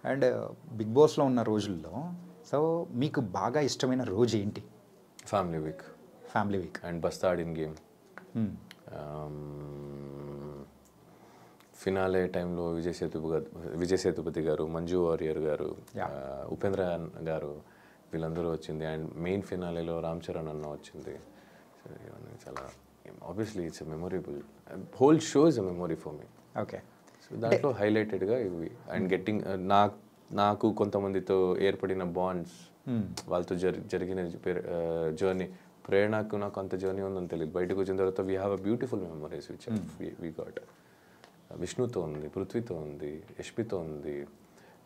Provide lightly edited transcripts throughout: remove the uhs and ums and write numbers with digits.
And big బాస్లో ఉన్న రోజుల్లో సో మీకు బాగా ఇష్టమైన రోజు ఏంటి? Family week family week and బస్తాడ్ ఇన్ గేమ్. ఫినాలే టైంలో విజయ్ సేతుపతి గారు, మంజు వారియర్ గారు, ఉపేంద్ర గారు వీళ్ళందరూ వచ్చింది. అండ్ మెయిన్ ఫినాలేలో రామ్ చరణ్ అన్న వచ్చింది. చాలా obviously it's a memorable, whole show is a memory for me. Okay. So దాంట్లో హైలైటెడ్గా ఇవి అండ్ గెట్టింగ్ నాకు కొంతమందితో ఏర్పడిన బాండ్స్, వాళ్ళతో జరిగిన జర్నీ. ప్రేరణకు నాకు అంత జర్నీ ఉందని తెలియదు. బయటకు వచ్చిన తర్వాత we have a beautiful memories which we got. విష్ణుతో ఉంది, పృథ్వీతో ఉంది, యష్మితో ఉంది,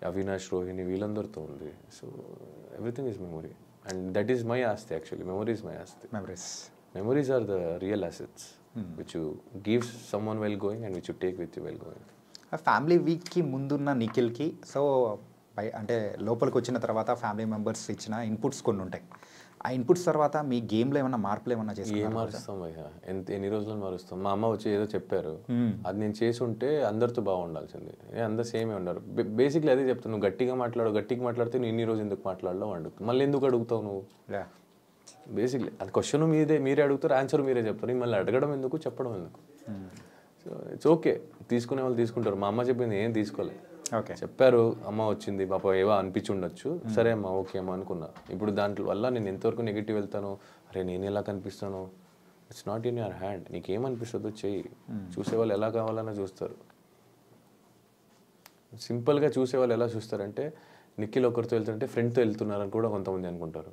అవినాష్, రోహిణి వీళ్ళందరితో ఉంది. So everything is memory and that is my ఆస్తి. యాక్చువల్లీ మెమరీ ఈజ్ మై ఆస్తి. Memories are the real assets which you give someone well going and which you take with you well going. Family వీక్కి ముందున్న నిఖిల్కి so అంటే లోపలికి వచ్చిన తర్వాత family members ఇచ్చిన inputs కొన్ని ఉంటాయి. ఆ ఇన్పుట్స్ తర్వాత మీ గేమ్లో ఏమైనా మార్పులు ఏమన్నా చేసి ఏం మారుస్తాం భయ్యా? ఎన్ని రోజులు మారుస్తాం? మా అమ్మ వచ్చి ఏదో చెప్పారు, అది నేను చేసి ఉంటే అందరితో బాగుండాల్సింది. అందరు సేమే ఉన్నారు. బేసిక్లీ అదే చెప్తాను, నువ్వు గట్టిగా మాట్లాడితే నేను ఇన్ని రోజు ఎందుకు మాట్లాడలేవు అడుగుతావు. మళ్ళీ ఎందుకు అడుగుతావు నువ్వు? బేసిక్లీ అది క్వశ్చన్ మీరే అడుగుతారు, ఆన్సర్ మీరే చెప్తారు. మళ్ళీ అడగడం ఎందుకు, చెప్పడం ఎందుకు? సో ఇట్స్ ఓకే, తీసుకునే వాళ్ళు తీసుకుంటారు. మా అమ్మ చెప్పింది ఏం తీసుకోలే. ఓకే, చెప్పారు, అమ్మ వచ్చింది పాప ఏవో అనిపించి ఉండొచ్చు, సరే అమ్మ ఓకే అమ్మ అనుకున్నా. ఇప్పుడు దాంట్లో వల్ల నేను ఎంతవరకు నెగిటివ్ వెళ్తాను, అరే నేను ఎలా కనిపిస్తాను, it's not in your hand. నీకేమనిపిస్తుందో చెయ్యి. చూసేవాళ్ళు ఎలా కావాలన్నా చూస్తారు. సింపుల్గా చూసేవాళ్ళు ఎలా చూస్తారంటే, నిఖిల్ ఒకరితో వెళ్తుంటే ఫ్రెండ్తో వెళ్తున్నారని కూడా కొంతమంది అనుకుంటారు.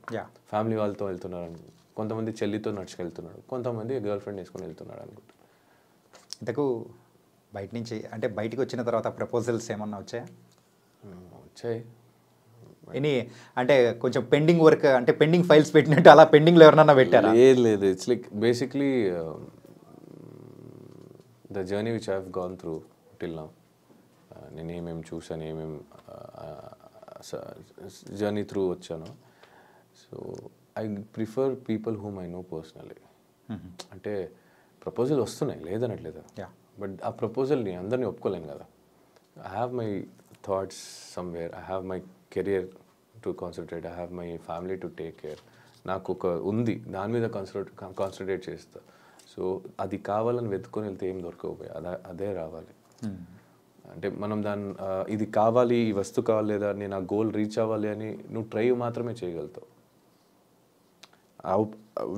ఫ్యామిలీ వాళ్ళతో వెళ్తున్నారని, కొంతమంది చెల్లితో నడుచుకెళ్తున్నాడు, కొంతమంది గర్ల్ ఫ్రెండ్ వేసుకొని వెళ్తున్నాడు అనుకుంటారు. ఇంతకు బయట నుంచి అంటే బయటికి వచ్చిన తర్వాత ప్రపోజల్స్ ఏమన్నా వచ్చాయి? అంటే కొంచెం పెండింగ్ వర్క్, అంటే పెండింగ్ ఫైల్స్ పెట్టినట్టు అలా పెండింగ్లో ఎవరన్నా పెట్టారా? లేదు, it's like basically the journey which I have gone through till now. నేను ఏమేమి చూసాను, ఏమేమి జర్నీ త్రూ వచ్చాను. So I prefer people whom I know personally. అంటే ప్రపోజల్ వస్తున్నాయి లేదనట్లేదు, బట్ ఆ ప్రపోజల్ని అందరినీ ఒప్పుకోలేను కదా. I have my thoughts somewhere, I have my career to concentrate, I have my family to take care. నాకు ఒక ఉంది, దాని మీద కాన్సన్ట్రేట్ చేస్తా. సో అది కావాలని వెతుకొని వెళ్తే ఏం దొరకకపోయి అదే రావాలి. అంటే మనం ఇది కావాలి, ఈ వస్తువు కావాలి, లేదా నేను ఆ గోల్ రీచ్ అవ్వాలి అని నువ్వు ట్రై మాత్రమే చేయగలుగుతావు. ఆ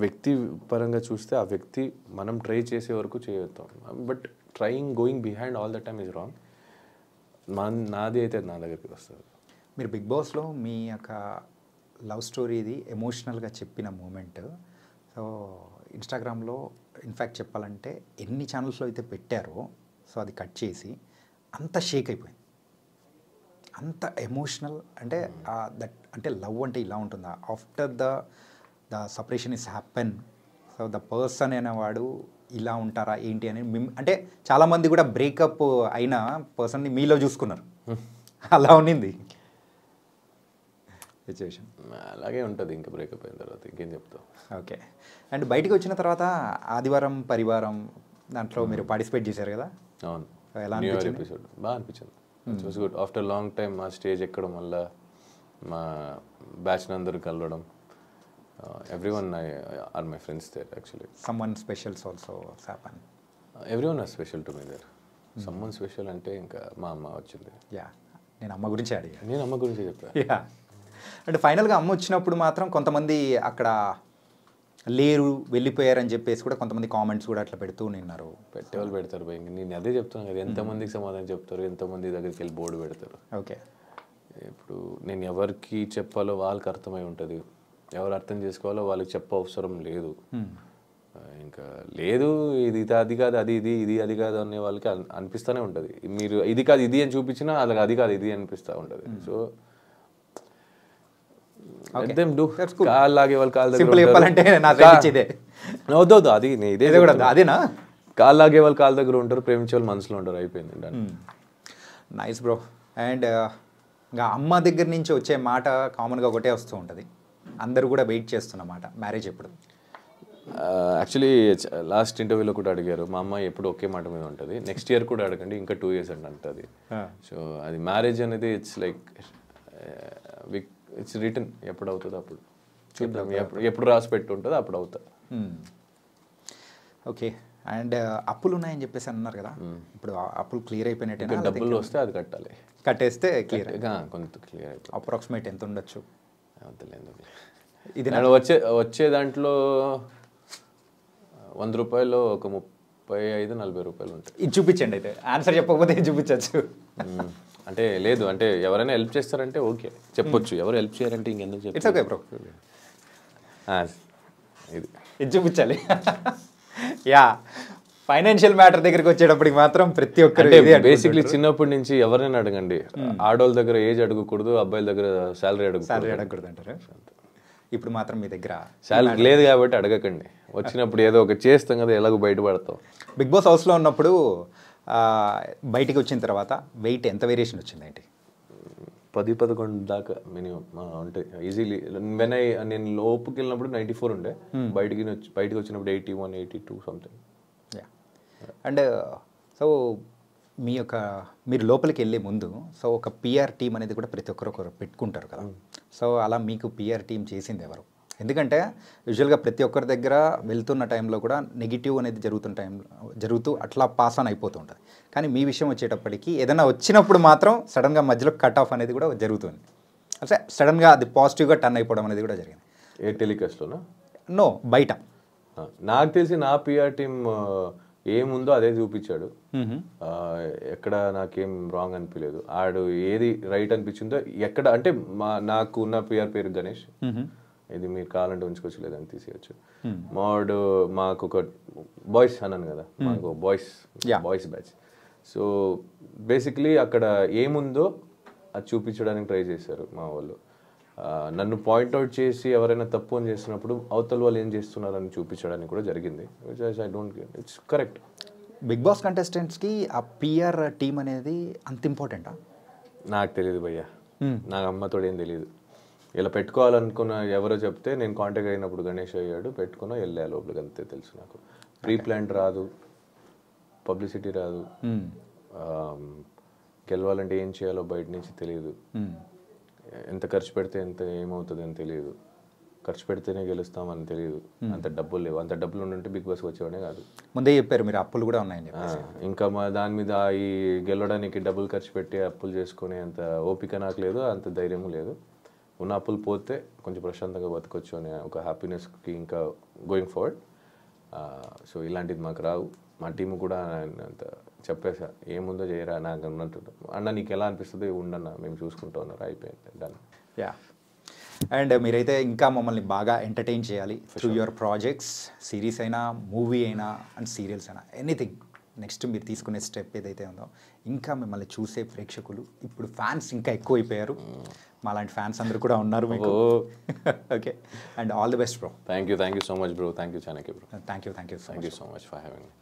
వ్యక్తి పరంగా చూస్తే ఆ వ్యక్తి మనం ట్రై చేసే వరకు చేయగలుగుతాం, but going behind all the time is wrong. నాది అయితే నా దగ్గరికి వస్తుంది. మీరు బిగ్ బాస్లో మీ యొక్క లవ్ స్టోరీది ఎమోషనల్గా చెప్పిన మూమెంట్ సో ఇన్స్టాగ్రామ్లో ఇన్ఫ్యాక్ట్ చెప్పాలంటే ఎన్ని ఛానల్స్లో అయితే పెట్టారో సో అది కట్ చేసి అంత షేక్ అయిపోయింది, అంత ఎమోషనల్. అంటే దట్ అంటే లవ్ అంటే ఇలా ఉంటుందా, after the separation is happen, so the person అనేవాడు ఇలా ఉంటారా ఏంటి అని అంటే చాలామంది కూడా బ్రేకప్ అయిన పర్సన్ని మీలో చూసుకున్నారు. అలా ఉన్నింది సిచ్యువేషన్. అలాగే ఉంటుంది ఇంకా బ్రేకప్ అయిన తర్వాత, ఇంకేం చెప్తావు. ఓకే. అండ్ బయటకు వచ్చిన తర్వాత ఆదివారం పరివారం దాంట్లో మీరు పార్టిసిపేట్ చేశారు కదా? అవును. ఎలా న్యూ ఇయర్ ఎపిసోడ్ బాగా అనిపించింది. It was good. After long time మా స్టేజ్ ఎక్కడం వల్ల మా బ్యాచ్ అందరూ కలవడం. Everyone are my friends there actually. Someone special also happened. Everyone is special to me there. Someone special అంటే ఇంకా మా అమ్మ వచ్చింది. నేను అమ్మ గురించి అడిగా. నేను అమ్మ గురించి చెప్పా. అంటే ఫైనల్గా అమ్మ వచ్చినప్పుడు మాత్రం కొంతమంది అక్కడ లేరు, వెళ్ళిపోయారని చెప్పేసి కూడా కొంతమంది కామెంట్స్ కూడా అట్లా పెడుతూ నిన్నారు. పెట్టేవాళ్ళు పెడతారు భయ. నేను అదే చెప్తాను కదా, ఎంతమందికి సమాధానం చెప్తారు, ఎంతమంది దగ్గరికి వెళ్ళి బోర్డు పెడతారు. ఓకే. ఇప్పుడు నేను ఎవరికి చెప్పాలో వాళ్ళకి అర్థమై ఉంటుంది, ఎవరు అర్థం చేసుకోవాలో వాళ్ళకి చెప్ప అవసరం లేదు. ఇంకా లేదు ఇది అది కాదు అది ఇది అది కాదు అనే వాళ్ళకి అనిపిస్తూనే ఉంటుంది. మీరు ఇది కాదు ఇది అని చూపించినా వాళ్ళకి అది కాదు ఇది అనిపిస్తూ ఉంటుంది. సో కాళ్ళు లాగే వాళ్ళు కాళ్ళ వద్దు అది ఇదే అదేనా, కాళ్ళు లాగే వాళ్ళు కాళ్ళ దగ్గర ఉంటారు, ప్రేమించే వాళ్ళు మనసులో ఉంటారు. అయిపోయింది. Nice bro. అండ్ ఇంకా అమ్మ దగ్గర నుంచి వచ్చే మాట కామన్గా ఒకటే వస్తూ ఉంటుంది, అందరూ కూడా వెయిట్ చేస్తున్నమాట, మ్యారేజ్ ఎప్పుడు? యాక్చువల్లీ లాస్ట్ ఇంటర్వ్యూలో కూడా అడిగారు, మా అమ్మాయి ఎప్పుడు ఒకే మాట మీద ఉంటుంది, నెక్స్ట్ ఇయర్ కూడా అడగండి, ఇంకా 2 years అండి అంటుంది. సో అది మ్యారేజ్ అనేది ఇట్స్ లైక్ ఇట్స్ రిటర్న్, ఎప్పుడు అవుతుందో అప్పుడు చూద్దాం, ఎప్పుడు రాసి పెట్టి ఉంటుందో అప్పుడు అవుతా. ఓకే. అండ్ అప్పులు ఉన్నాయని చెప్పేసి అన్నారు కదా, ఇప్పుడు అప్పులు క్లియర్ అయిపోయినట్టే? డబ్బులు వస్తే అది కట్టాలి, కట్టేస్తే క్లియర్, కొంత క్లియర్ అయిపోతుంది. అప్రాక్సిమేట్ ఎంత ఉండొచ్చు? అంతలేదు, ఇది వచ్చే దాంట్లో 100 రూపాయలు ఒక 35-40 రూపాయలు ఉంటాయి. ఇది చూపించండి అయితే, ఆన్సర్ చెప్పకపోతే ఇది చూపించచ్చు. అంటే లేదు, అంటే ఎవరైనా హెల్ప్ చేస్తారంటే ఓకే చెప్పొచ్చు, ఎవరు హెల్ప్ చేయారంటే ఇంకెందుకు చెప్పి. ఇట్స్ ఓకే బ్రో, ఇది చూపించాలి. యా, ఫైనాన్షియల్ మ్యాటర్ దగ్గరికి వచ్చేటప్పటికి మాత్రం ప్రతి ఒక్కరు బేసిక్లీ చిన్నప్పటి నుంచి ఎవరైనా అడగండి, ఆడవాళ్ళ దగ్గర ఏజ్ అడగకూడదు, అబ్బాయిల దగ్గర శాలరీ అడగకూడదు అంటారు. ఇప్పుడు మాత్రం మీ దగ్గర శాలరీ లేదు కాబట్టి అడగకండి, వచ్చినప్పుడు ఏదో ఒక చేస్తాం కదా, ఎలాగో బయటపడతాం. బిగ్ బాస్ హౌస్లో ఉన్నప్పుడు బయటికి వచ్చిన తర్వాత వెయిట్ ఎంత వేరియేషన్ వచ్చింది ఏంటి? 10-11 దాకా మినిమం ఉంటాయి ఈజీలీ. నేను లోపుకి వెళ్ళినప్పుడు 94 ఉండే, బయటికి వచ్చినప్పుడు 81, 82 సంథింగ్. అండ్ సో మీరు లోపలికి వెళ్ళే ముందు సో ఒక పిఆర్ టీం అనేది కూడా ప్రతి ఒక్కరు పెట్టుకుంటారు కదా, సో అలా మీకు పిఆర్ టీం చేసింది ఎవరు? ఎందుకంటే యూజువల్గా ప్రతి ఒక్కరి దగ్గర వెళ్తున్న టైంలో కూడా నెగిటివ్ అనేది జరుగుతూ అట్లా పాస్ ఆన్ అయిపోతూ ఉంటుంది. కానీ మీ విషయం వచ్చేటప్పటికి ఏదైనా వచ్చినప్పుడు మాత్రం సడన్గా మధ్యలో కట్ ఆఫ్ అనేది కూడా జరుగుతుంది, అంటే సడన్గా అది పాజిటివ్గా టర్న్ అయిపోవడం అనేది కూడా జరిగింది. ఏ టెలికాస్ట్లోనా? నో, బయట. నాకు తెలిసి నా పిఆర్ టీం ఏముందో అదే చూపించాడు, ఎక్కడ నాకేం రాంగ్ అనిపించలేదు. ఆడు ఏది రైట్ అనిపించిందో ఎక్కడ, అంటే నాకు ఉన్న పిఆర్ పేరు గణేష్, ఇది మీరు కావాలంటే ఉంచుకోవచ్చు, లేదని తీసేయచ్చు. మాకు ఒక బాయ్స్ అన్నాను కదా, మాకు బాయ్స్ బ్యాచ్. సో బేసిక్లీ అక్కడ ఏముందో అది చూపించడానికి ట్రై చేశారు మా వాళ్ళు. నన్ను పాయింట్అవుట్ చేసి ఎవరైనా తప్పు అని చేస్తున్నప్పుడు అవతల వాళ్ళు ఏం చేస్తున్నారని చూపించడానికి కూడా జరిగింది. I don't get, it's correct. Bigg Boss కంటెస్టెంట్స్కి ఆ పిఆర్ టీం అనేది అంత ఇంపార్టెంటా? నాకు తెలియదు భయ్యా, నాకు అమ్మతోడు ఏం తెలియదు. ఇలా పెట్టుకోవాలనుకున్న ఎవరో చెప్తే నేను కాంటాక్ట్ అయినప్పుడు గణేష్ అయ్యాడు, పెట్టుకున్నా వెళ్ళా లోపలికి, అంతే తెలుసు నాకు. ప్రీ ప్లాంట్ రాదు, పబ్లిసిటీ రాదు, గెలవాలంటే ఏం చేయాలో బయట నుంచి తెలియదు, ఎంత ఖర్చు పెడితే ఎంత ఏమవుతుంది అని తెలియదు, ఖర్చు పెడితేనే గెలుస్తామని తెలియదు, అంత డబ్బులు లేవు. అంత డబ్బులు ఉంటే బిగ్ బాస్కి వచ్చేవాడే కాదు. ముందే చెప్పారు మీరు అప్పులు కూడా ఉన్నాయని. ఇంకా మా దాని మీద ఈ గెలవడానికి డబ్బులు ఖర్చు పెట్టి అప్పులు చేసుకునే అంత ఓపిక నాకు లేదు, అంత ధైర్యము లేదు. ఉన్న అప్పులు పోతే కొంచెం ప్రశాంతంగా బతకొచ్చు అనే ఒక హ్యాపీనెస్కి ఇంకా గోయింగ్ ఫార్వర్డ్. సో ఇలాంటిది మాకు రావు. మా టీము కూడా అంత చెప్పేసా, ఏముందో చేయరా నాకు అన్నట్టు, అన్న నీకు ఎలా అనిపిస్తుంది ఉండన్న, మేము చూసుకుంటూ ఉన్నారు, అయిపోయింది, డన్. యా, అండ్ మీరైతే ఇంకా మమ్మల్ని బాగా ఎంటర్టైన్ చేయాలి త్రూ యువర్ ప్రాజెక్ట్స్, సిరీస్ అయినా, మూవీ అయినా అండ్ సీరియల్స్ అయినా, ఎనీథింగ్. నెక్స్ట్ మీరు తీసుకునే స్టెప్ ఏదైతే ఉందో, ఇంకా మిమ్మల్ని చూసే ప్రేక్షకులు ఇప్పుడు ఫ్యాన్స్ ఇంకా ఎక్కువైపోయారు, మాలాంటి ఫ్యాన్స్ అందరూ కూడా ఉన్నారు మీకు. Okay, and all the best bro. Thank you so much bro. Thank you Chanakya bro. Thank you so much for having me.